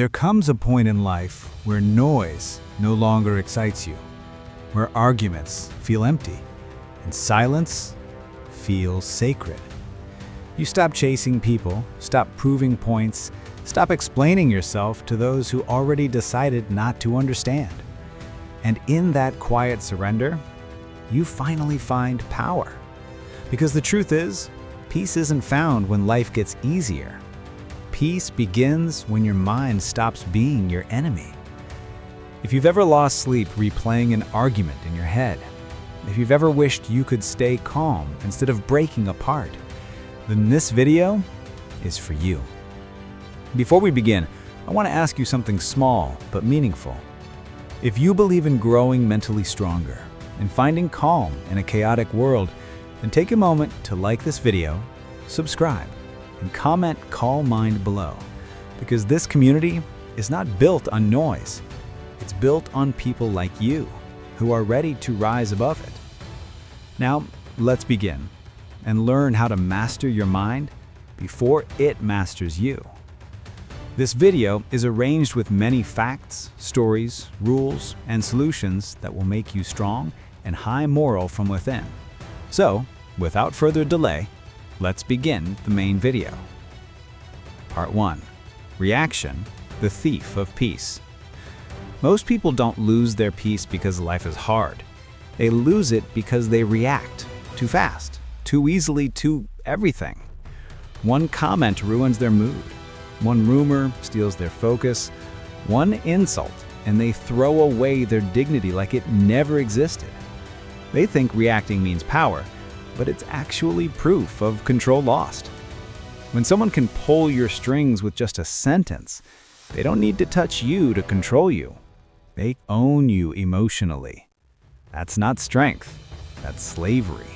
There comes a point in life where noise no longer excites you, where arguments feel empty, and silence feels sacred. You stop chasing people, stop proving points, stop explaining yourself to those who already decided not to understand. And in that quiet surrender, you finally find power. Because the truth is, peace isn't found when life gets easier. Peace begins when your mind stops being your enemy. If you've ever lost sleep replaying an argument in your head, if you've ever wished you could stay calm instead of breaking apart, then this video is for you. Before we begin, I want to ask you something small but meaningful. If you believe in growing mentally stronger and finding calm in a chaotic world, then take a moment to like this video, subscribe, and comment "Calm Mind" below, because this community is not built on noise. It's built on people like you who are ready to rise above it. Now, let's begin and learn how to master your mind before it masters you. This video is arranged with many facts, stories, rules, and solutions that will make you strong and high moral from within. So, without further delay, let's begin the main video. Part 1. Reaction, the thief of peace. Most people don't lose their peace because life is hard. They lose it because they react too fast, too easily to everything. One comment ruins their mood. One rumor steals their focus. One insult, and they throw away their dignity like it never existed. They think reacting means power, but it's actually proof of control lost. When someone can pull your strings with just a sentence, they don't need to touch you to control you. They own you emotionally. That's not strength, that's slavery.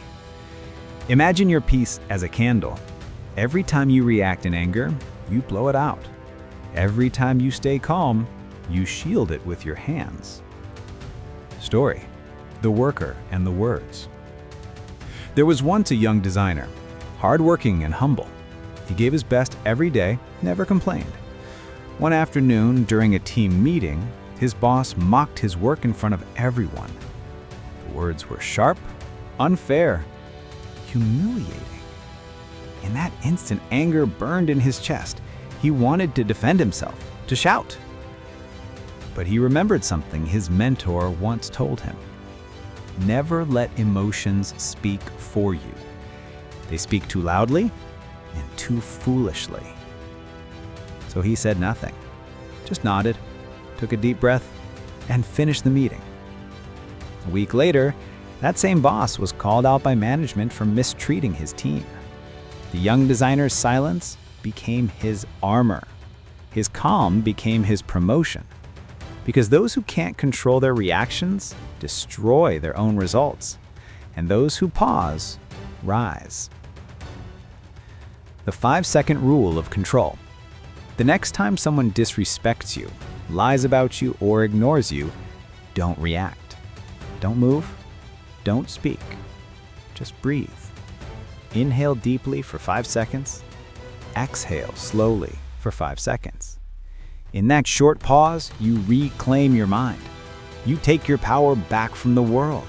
Imagine your peace as a candle. Every time you react in anger, you blow it out. Every time you stay calm, you shield it with your hands. Story: The Worker and the Words. There was once a young designer, hardworking and humble. He gave his best every day, never complained. One afternoon, during a team meeting, his boss mocked his work in front of everyone. The words were sharp, unfair, humiliating. In that instant, anger burned in his chest. He wanted to defend himself, to shout. But he remembered something his mentor once told him. Never let emotions speak for you. They speak too loudly and too foolishly. So he said nothing, just nodded, took a deep breath, and finished the meeting. A week later, that same boss was called out by management for mistreating his team. The young designer's silence became his armor. His calm became his promotion. Because those who can't control their reactions destroy their own results, and those who pause rise. The 5-second rule of control. The next time someone disrespects you, lies about you, or ignores you, don't react. Don't move. Don't speak. Just breathe. Inhale deeply for 5 seconds. Exhale slowly for 5 seconds. In that short pause, you reclaim your mind. You take your power back from the world.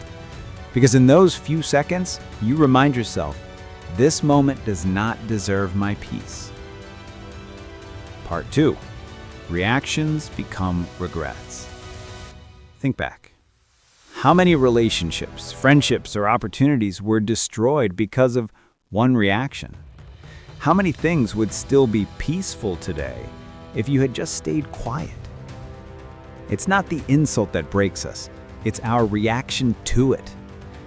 Because in those few seconds, you remind yourself, this moment does not deserve my peace. Part 2. Reactions become regrets. Think back. How many relationships, friendships, or opportunities were destroyed because of one reaction? How many things would still be peaceful today if you had just stayed quiet? It's not the insult that breaks us, it's our reaction to it.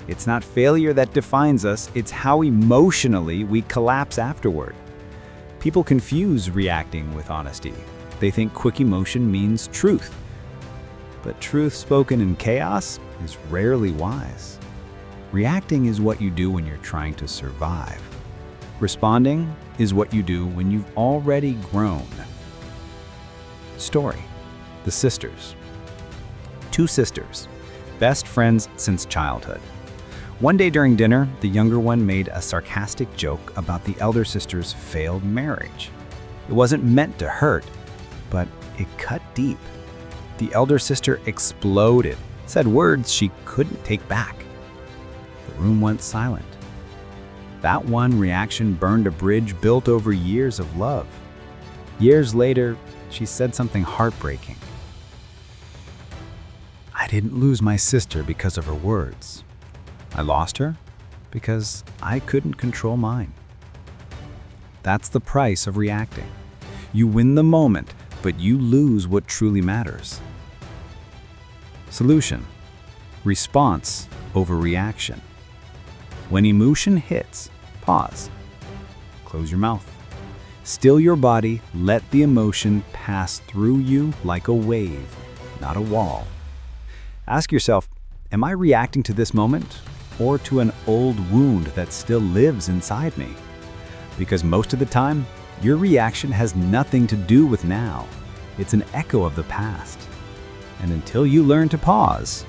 It's not failure that defines us, it's how emotionally we collapse afterward. People confuse reacting with honesty. They think quick emotion means truth. But truth spoken in chaos is rarely wise. Reacting is what you do when you're trying to survive. Responding is what you do when you've already grown. Story: The Sisters. Two sisters, best friends since childhood. One day during dinner, the younger one made a sarcastic joke about the elder sister's failed marriage. It wasn't meant to hurt, but It cut deep. The elder sister exploded, said words she couldn't take back. The room went silent. That one reaction burned a bridge built over years of love. Years later, she said something heartbreaking. I didn't lose my sister because of her words. I lost her because I couldn't control mine. That's the price of reacting. You win the moment, but you lose what truly matters. Solution: response over reaction. When emotion hits, pause. Close your mouth. Still your body, let the emotion pass through you like a wave, not a wall. Ask yourself, am I reacting to this moment or to an old wound that still lives inside me? Because most of the time, your reaction has nothing to do with now. It's an echo of the past. And until you learn to pause,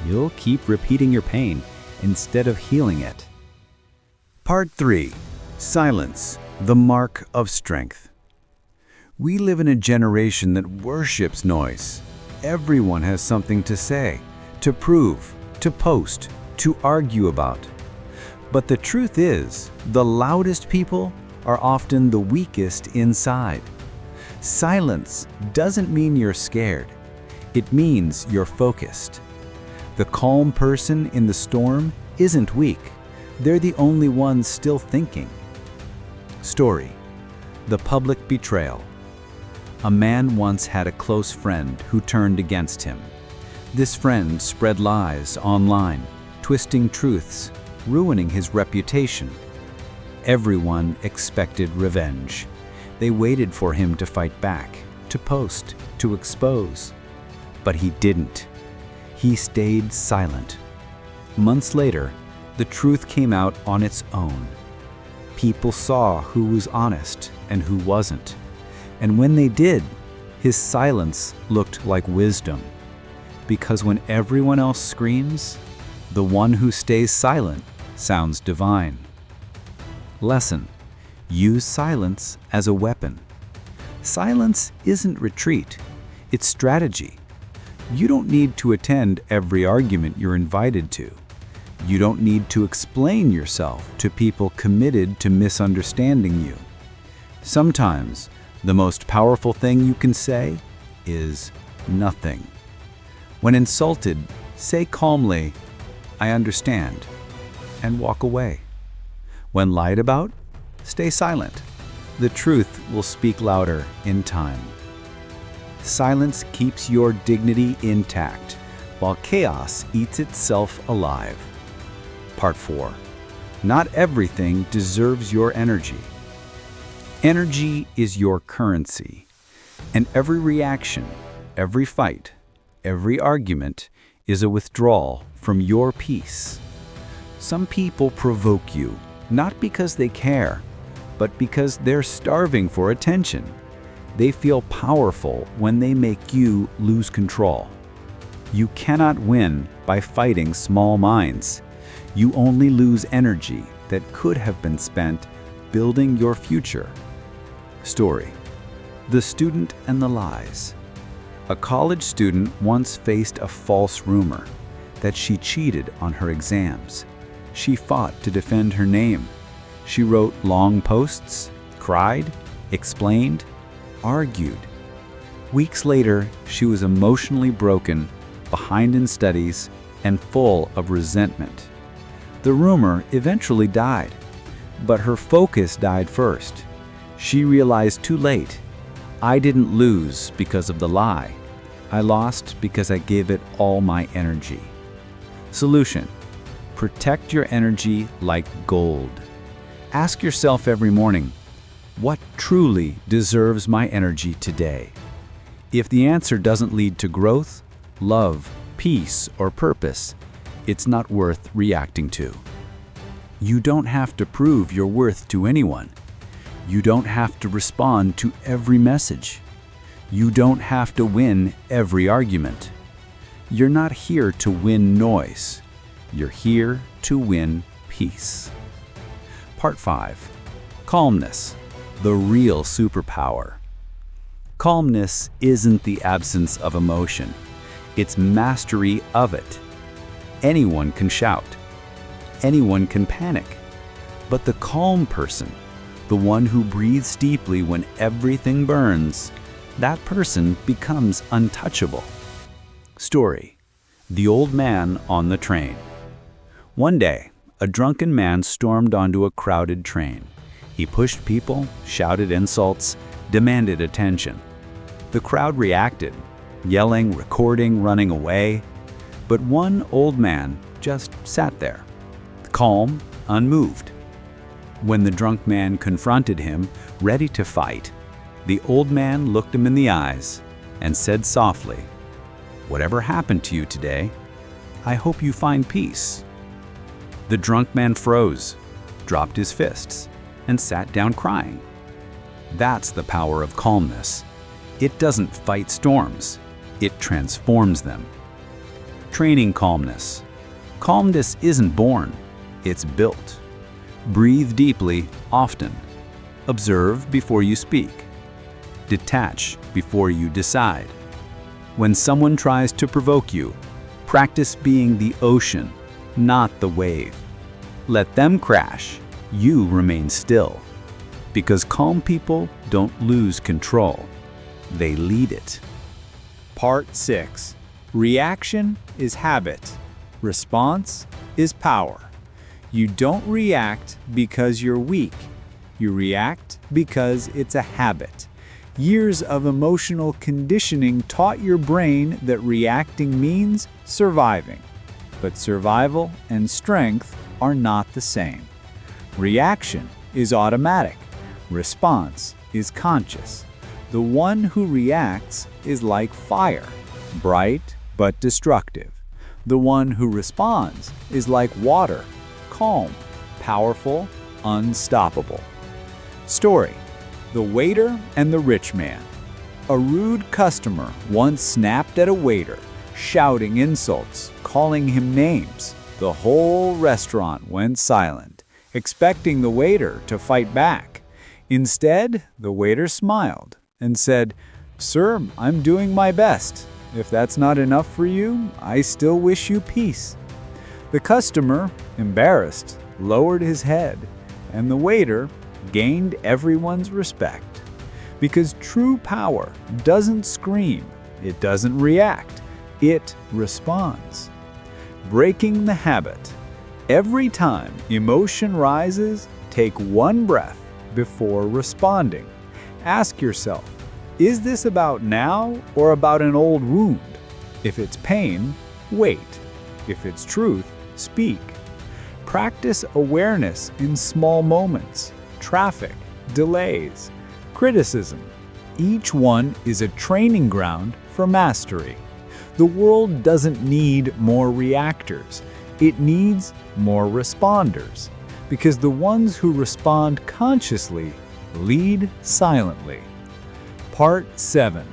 you'll keep repeating your pain instead of healing it. Part 3. Silence, the mark of strength. We live in a generation that worships noise. Everyone has something to say, to prove, to post, to argue about. But the truth is, the loudest people are often the weakest inside. Silence doesn't mean you're scared. It means you're focused. The calm person in the storm isn't weak. They're the only ones still thinking. Story: the public betrayal. A man once had a close friend who turned against him. This friend spread lies online, twisting truths, ruining his reputation. Everyone expected revenge. They waited for him to fight back, to post, to expose. But he didn't. He stayed silent. Months later, the truth came out on its own. People saw who was honest and who wasn't. And when they did, his silence looked like wisdom. Because when everyone else screams, the one who stays silent sounds divine. Lesson: use silence as a weapon. Silence isn't retreat, it's strategy. You don't need to attend every argument you're invited to. You don't need to explain yourself to people committed to misunderstanding you. Sometimes, the most powerful thing you can say is nothing. When insulted, say calmly, "I understand," and walk away. When lied about, stay silent. The truth will speak louder in time. Silence keeps your dignity intact, while chaos eats itself alive. Part 4. Not everything deserves your energy. Energy is your currency, and every reaction, every fight, every argument is a withdrawal from your peace. Some people provoke you, not because they care, but because they're starving for attention. They feel powerful when they make you lose control. You cannot win by fighting small minds. You only lose energy that could have been spent building your future. Story: the student and the lies. A college student once faced a false rumor that she cheated on her exams. She fought to defend her name. She wrote long posts, cried, explained, argued. Weeks later, she was emotionally broken, behind in studies, and full of resentment. The rumor eventually died, but her focus died first. She realized too late, I didn't lose because of the lie. I lost because I gave it all my energy. Solution: protect your energy like gold. Ask yourself every morning, what truly deserves my energy today? If the answer doesn't lead to growth, love, peace, or purpose, it's not worth reacting to. You don't have to prove your worth to anyone. You don't have to respond to every message. You don't have to win every argument. You're not here to win noise. You're here to win peace. Part 5. Calmness, the real superpower. Calmness isn't the absence of emotion. It's mastery of it. Anyone can shout. Anyone can panic. But the calm person, the one who breathes deeply when everything burns, that person becomes untouchable. Story: The Old Man on the Train. One day, a drunken man stormed onto a crowded train. He pushed people, shouted insults, demanded attention. The crowd reacted, yelling, recording, running away. But one old man just sat there, calm, unmoved. When the drunk man confronted him, ready to fight, the old man looked him in the eyes and said softly, "Whatever happened to you today, I hope you find peace." The drunk man froze, dropped his fists, and sat down crying. That's the power of calmness. It doesn't fight storms, it transforms them. Training calmness. Calmness isn't born, it's built. Breathe deeply, often. Observe before you speak. Detach before you decide. When someone tries to provoke you, practice being the ocean, not the wave. Let them crash, you remain still. Because calm people don't lose control, they lead it. Part 6. Reaction is habit. Response is power. You don't react because you're weak. You react because it's a habit. Years of emotional conditioning taught your brain that reacting means surviving. But survival and strength are not the same. Reaction is automatic. Response is conscious. The one who reacts is like fire, bright but destructive. The one who responds is like water, calm, powerful, unstoppable. Story: The Waiter and the Rich Man. A rude customer once snapped at a waiter, shouting insults, calling him names. The whole restaurant went silent, expecting the waiter to fight back. Instead, the waiter smiled and said, "Sir, I'm doing my best. If that's not enough for you, I still wish you peace." The customer, embarrassed, lowered his head, and the waiter gained everyone's respect. Because true power doesn't scream, it doesn't react, it responds. Breaking the habit. Every time emotion rises, take one breath before responding. Ask yourself, is this about now or about an old wound? If it's pain, wait. If it's truth, speak. Practice awareness in small moments. Traffic, delays, criticism. Each one is a training ground for mastery. The world doesn't need more reactors. It needs more responders. Because the ones who respond consciously lead silently. Part 7.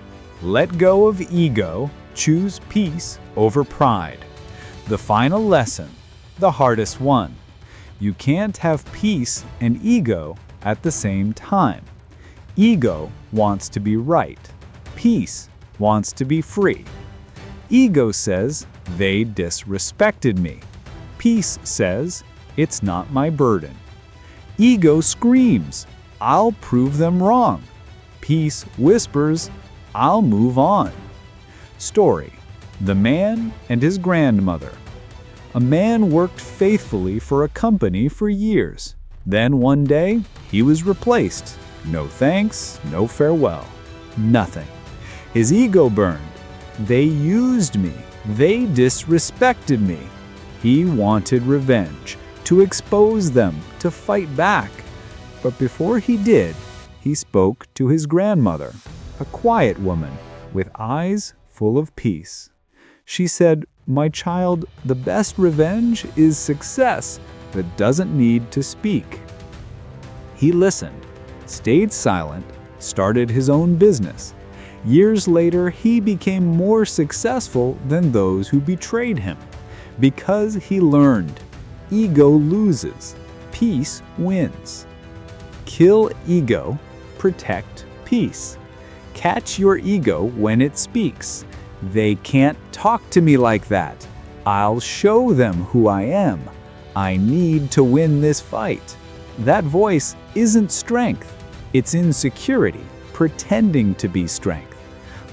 Let go of ego, choose peace over pride. The final lesson, the hardest one. You can't have peace and ego at the same time. Ego wants to be right. Peace wants to be free. Ego says, they disrespected me. Peace says, it's not my burden. Ego screams, I'll prove them wrong. Peace whispers, I'll move on. Story: The Man and His Grandmother. A man worked faithfully for a company for years. Then one day, he was replaced. No thanks, no farewell, nothing. His ego burned. They used me. They disrespected me. He wanted revenge, to expose them, to fight back. But before he did, he spoke to his grandmother, a quiet woman with eyes full of peace. She said, "My child, the best revenge is success that doesn't need to speak." He listened, stayed silent, started his own business. Years later, he became more successful than those who betrayed him. Because he learned, ego loses, peace wins. Kill ego, protect peace. Catch your ego when it speaks. They can't talk to me like that. I'll show them who I am. I need to win this fight. That voice isn't strength. It's insecurity, pretending to be strength.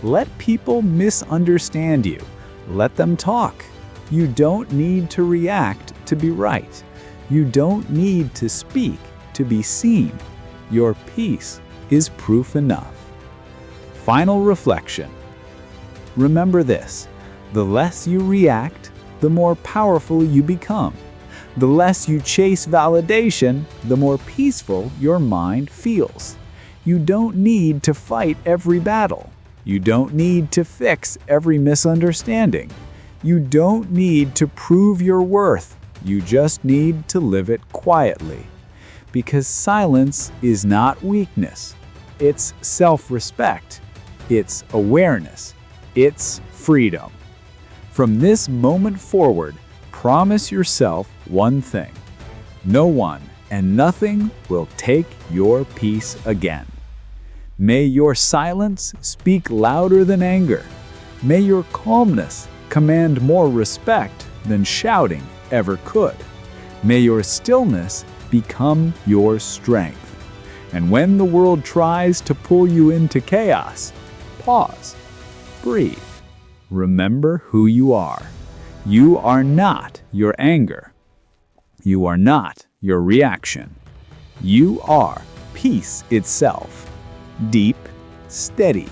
Let people misunderstand you. Let them talk. You don't need to react to be right. You don't need to speak to be seen. Your peace is proof enough. Final reflection. Remember this: the less you react, the more powerful you become. The less you chase validation, the more peaceful your mind feels. You don't need to fight every battle. You don't need to fix every misunderstanding. You don't need to prove your worth. You just need to live it quietly. Because silence is not weakness. It's self-respect. It's awareness. It's freedom. From this moment forward, promise yourself one thing: no one and nothing will take your peace again. May your silence speak louder than anger. May your calmness command more respect than shouting ever could. May your stillness become your strength. And when the world tries to pull you into chaos, pause, breathe. Remember who you are. You are not your anger. You are not your reaction. You are peace itself. Deep, steady,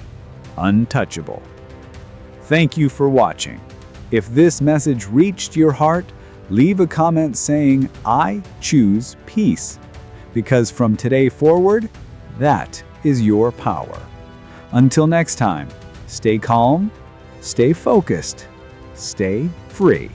untouchable. Thank you for watching. If this message reached your heart, leave a comment saying, "I choose peace." Because from today forward, that is your power. Until next time, stay calm, stay focused, stay free.